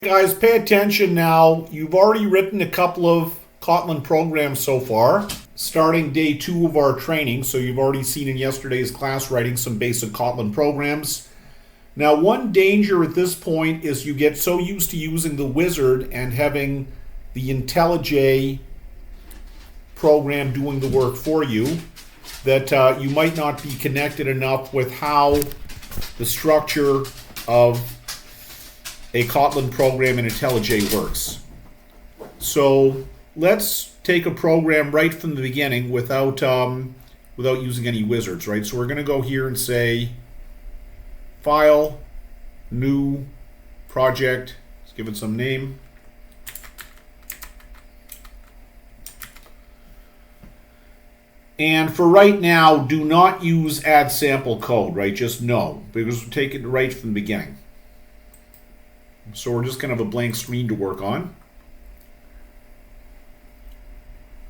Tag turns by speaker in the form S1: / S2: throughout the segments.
S1: Guys, pay attention now. You've already written a couple of Kotlin programs so far, starting day 2 of our training. So you've already seen in yesterday's class writing some basic Kotlin programs. Now, one danger at this point is you get so used to using the wizard and having the IntelliJ program doing the work for you that you might not be connected enough with how the structure of a Kotlin program in IntelliJ works. So let's take a program right from the beginning without using any wizards, right? So we're going to go here and say File, New, Project. Let's give it some name. And for right now, do not use add sample code, right? Just no, because we're taking it right from the beginning. So we're just going to have a blank screen to work on.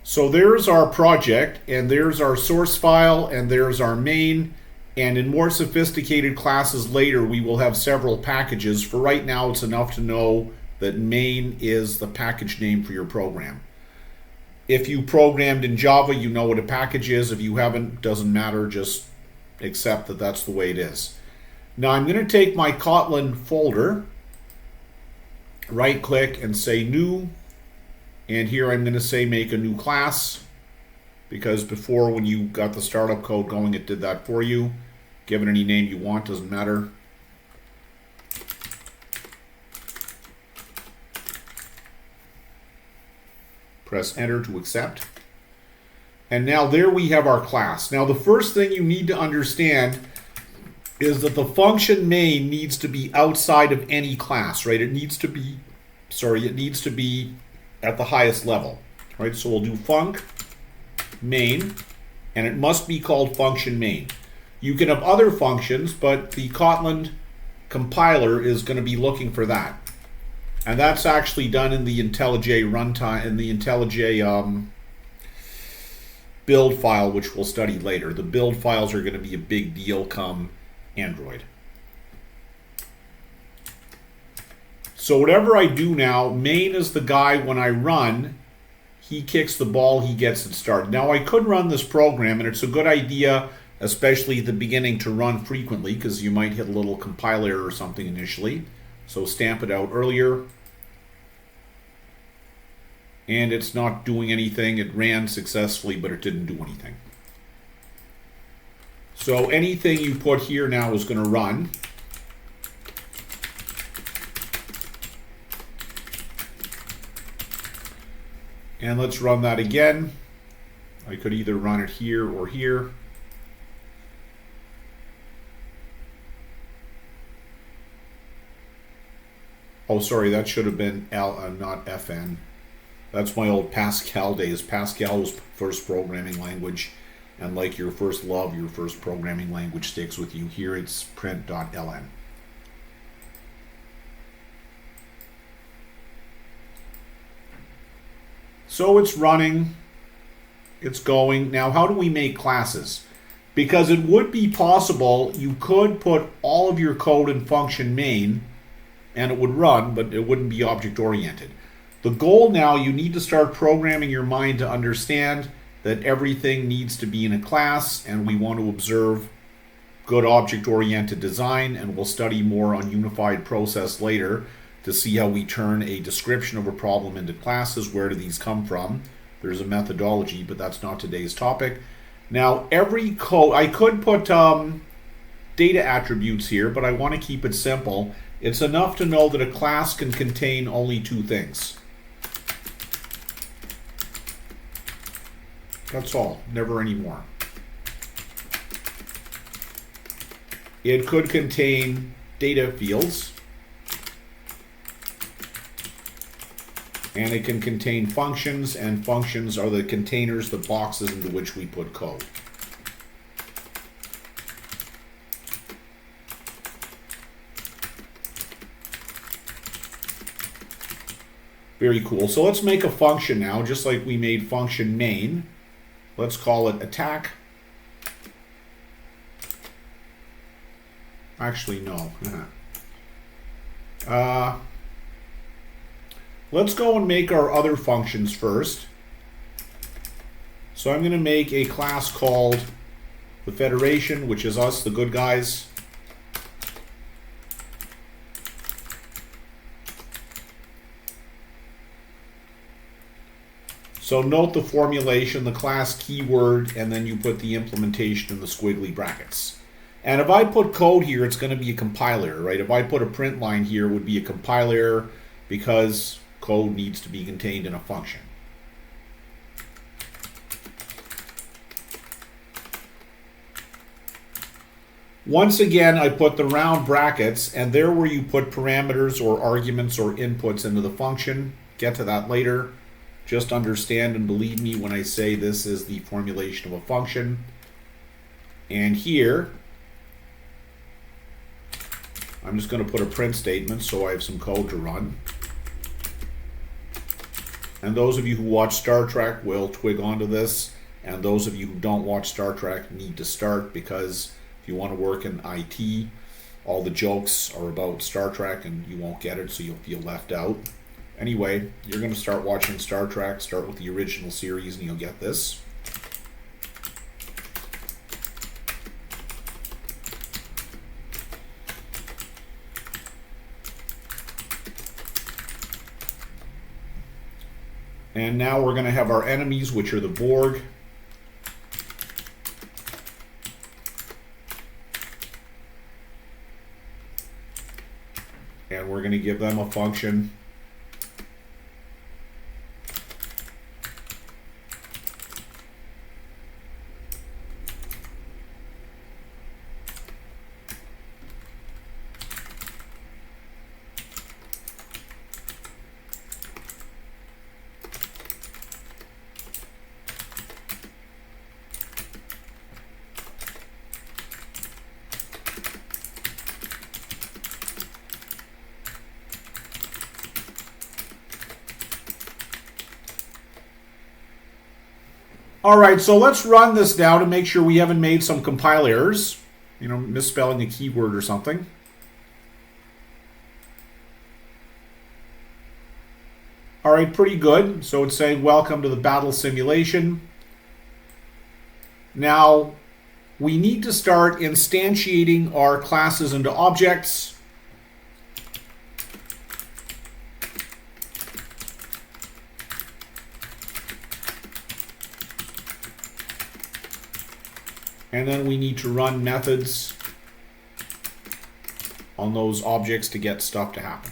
S1: So there's our project, and there's our source file, and there's our main. And in more sophisticated classes later, we will have several packages. For right now, it's enough to know that main is the package name for your program. If you programmed in Java, you know what a package is. If you haven't, doesn't matter. Just accept that that's the way it is. Now I'm going to take my Kotlin folder, right click and say new, and here I'm going to say make a new class, because before when you got the startup code going it did that for you. Give it any name you want, doesn't matter. Press enter to accept. And now there we have our class. Now the first thing you need to understand is that the function main needs to be outside of any class, right? It needs to be at the highest level, right? So we'll do func main, and it must be called function main. You can have other functions, but the Kotlin compiler is going to be looking for that. And that's actually done in the IntelliJ runtime, in the IntelliJ build file, which we'll study later. The build files are going to be a big deal come Android. So whatever I do now, main is the guy when I run, he kicks the ball, he gets it started. Now I could run this program, and it's a good idea, especially at the beginning, to run frequently, because you might hit a little compile error or something initially. So stamp it out earlier. And it's not doing anything. It ran successfully, but it didn't do anything. So anything you put here now is going to run. And let's run that again. I could either run it here or here. Oh, sorry, that should have been L, not FN. That's my old Pascal days. Pascal was first programming language. And like your first love, your first programming language sticks with you. Here it's print.ln. So it's running, it's going. Now, how do we make classes? Because it would be possible you could put all of your code in function main and it would run, but it wouldn't be object-oriented. The goal now, you need to start programming your mind to understand that everything needs to be in a class, and we want to observe good object-oriented design, and we'll study more on unified process later to see how we turn a description of a problem into classes. Where do these come from? There's a methodology, but that's not today's topic. Now, every code, I could put data attributes here, but I want to keep it simple. It's enough to know that a class can contain only two things. That's all, never any more. It could contain data fields, and it can contain functions, and functions are the containers, the boxes into which we put code. Very cool. So let's make a function now, just like we made function main. Let's call it attack. Actually, no. Let's go and make our other functions first. So I'm going to make a class called the Federation, which is us, the good guys. So note the formulation, the class keyword, and then you put the implementation in the squiggly brackets. And if I put code here, it's going to be a compiler, right? If I put a print line here, it would be a compiler because code needs to be contained in a function. Once again, I put the round brackets, and there where you put parameters or arguments or inputs into the function. Get to that later. Just understand and believe me when I say this is the formulation of a function. And here, I'm just going to put a print statement so I have some code to run. And those of you who watch Star Trek will twig onto this, and those of you who don't watch Star Trek need to start, because if you want to work in IT, all the jokes are about Star Trek and you won't get it, so you'll feel left out. Anyway, you're going to start watching Star Trek, start with the original series, and you'll get this. And now we're going to have our enemies, which are the Borg. And we're going to give them a function. All right, so let's run this now to make sure we haven't made some compile errors, misspelling a keyword or something. All right, pretty good. So it's saying welcome to the battle simulation. Now, we need to start instantiating our classes into objects. And then we need to run methods on those objects to get stuff to happen.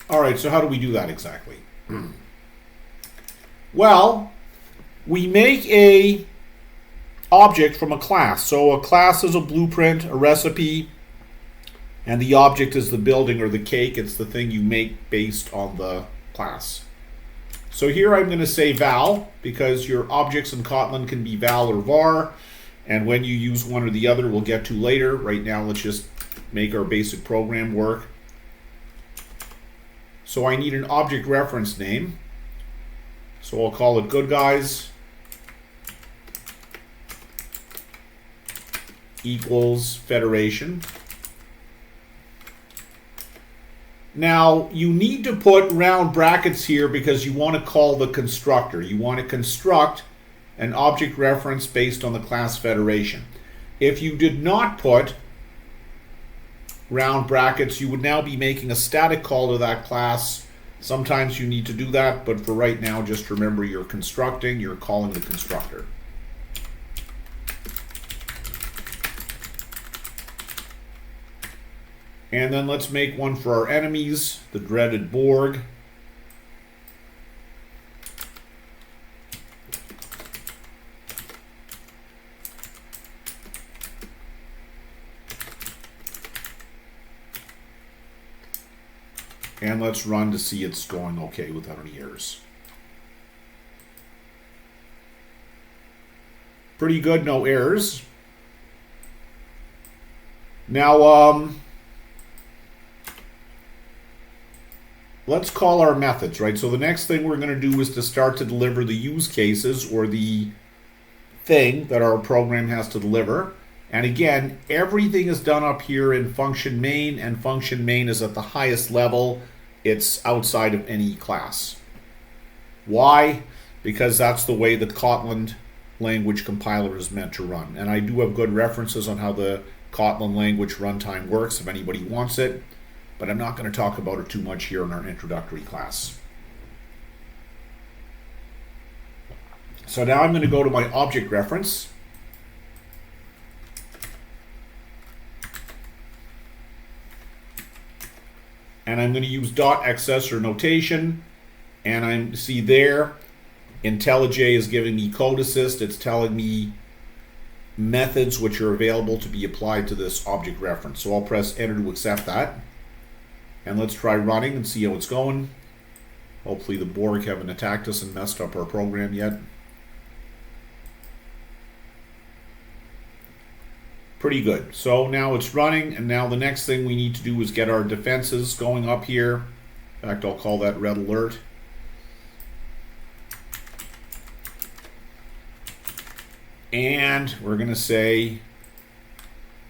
S1: All right, so how do we do that exactly? Well, we make a object from a class. So a class is a blueprint, a recipe, and the object is the building or the cake. It's the thing you make based on the class. So here I'm going to say val, because your objects in Kotlin can be val or var, and when you use one or the other we'll get to later. Right now let's just make our basic program work. So I need an object reference name, so I'll call it good guys equals federation. Now, you need to put round brackets here because you want to call the constructor. You want to construct an object reference based on the class federation. If you did not put round brackets, you would now be making a static call to that class. Sometimes you need to do that, but for right now, just remember you're constructing, you're calling the constructor. And then let's make one for our enemies, the dreaded Borg. And let's run to see it's going okay without any errors. Pretty good, no errors. Now, let's call our methods, right? So the next thing we're going to do is to start to deliver the use cases, or the thing that our program has to deliver. And again, everything is done up here in function main, and function main is at the highest level. It's outside of any class. Why? Because that's the way the Kotlin language compiler is meant to run. And I do have good references on how the Kotlin language runtime works if anybody wants it, but I'm not going to talk about it too much here in our introductory class. So now I'm going to go to my object reference. And I'm going to use .accessor notation. And I see there, IntelliJ is giving me code assist. It's telling me methods which are available to be applied to this object reference. So I'll press enter to accept that. And let's try running and see how it's going. Hopefully the Borg haven't attacked us and messed up our program yet. Pretty good. So now it's running, and now the next thing we need to do is get our defenses going up here. In fact, I'll call that red alert. And we're going to say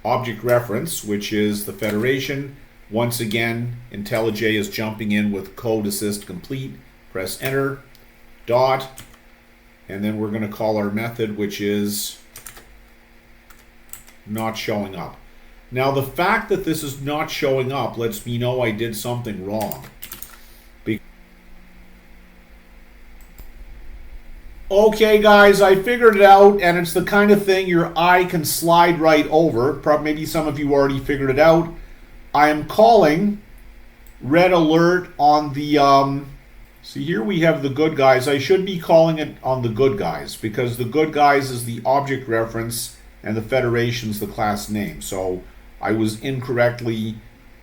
S1: object reference, which is the federation. Once again, IntelliJ is jumping in with code assist complete. Press enter, dot, and then we're going to call our method, which is not showing up. Now the fact that this is not showing up lets me know I did something wrong. Okay guys, I figured it out, and it's the kind of thing your eye can slide right over. Maybe some of you already figured it out. I am calling red alert on the, see here we have the good guys. I should be calling it on the good guys, because the good guys is the object reference and the federation's the class name. So I was incorrectly,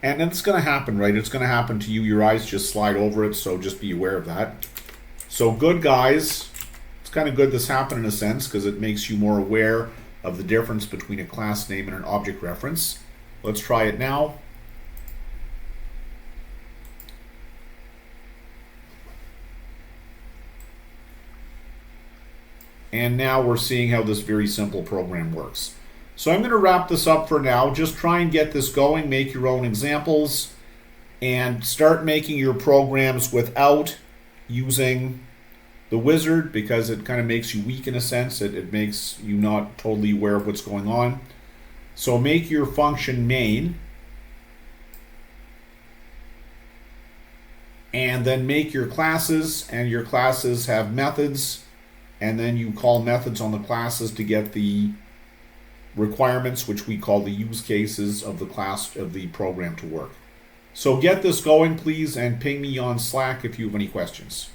S1: and it's going to happen, right? It's going to happen to you. Your eyes just slide over it, so just be aware of that. So good guys, it's kind of good this happened in a sense because it makes you more aware of the difference between a class name and an object reference. Let's try it now. And now we're seeing how this very simple program works. So I'm going to wrap this up for now. Just try and get this going, make your own examples, and start making your programs without using the wizard, because it kind of makes you weak in a sense. It makes you not totally aware of what's going on. So make your function main, and then make your classes, and your classes have methods. And then you call methods on the classes to get the requirements, which we call the use cases of the class of the program to work. So get this going, please, and ping me on Slack if you have any questions.